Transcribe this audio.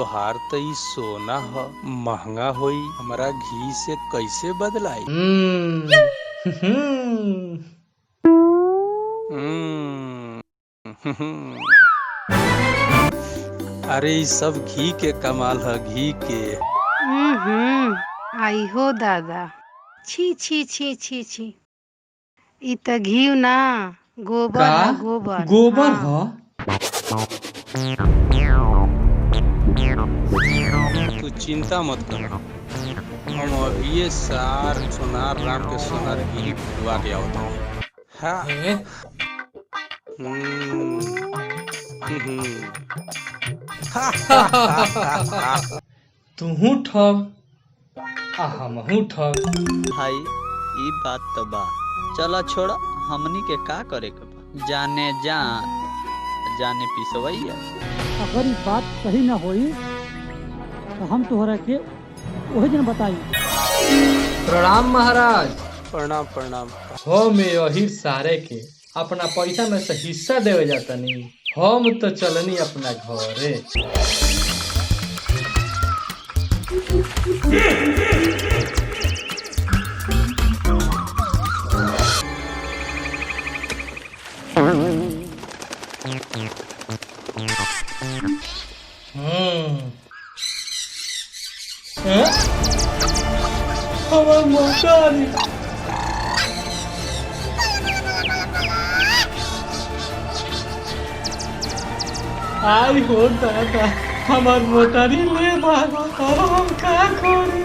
तोहार त ई सोना ह, महंगा होई, हमरा घी से कैसे बदलाई? हम्म, अरे ई सब घी के कमाल है, घी के। आई हो दादा, छी छी छी छी छी, ई त घी ना, का गोबर है गोबर। गोबर हाँ, ह? तू चिंता मत कर, हम अभी सार सोनार राम के सोनारगिरी भिजवा के आवत हनी। हाँ। हे हम्म, हम्म। हा, हा, हा, हा, हा। तुहू ठग आ हमहू ठग। भाई ई बात तो बा, चला छोड़ा, हमनी के का करे के बा, जाने जान जाने पिसवैया। अगर ई बात सही ना होई तो हम तोहरा के वही दिन बताई। प्रणाम महाराज। प्रणाम प्रणाम। हम यही सारे के अपना पैसा में से हिस्सा देवे जातनी। हम तो चलनी अपना घरे। हैं? हमार मोटारी। आई हो दादा, हमार मोटारी ले भागो, अब हम का करी?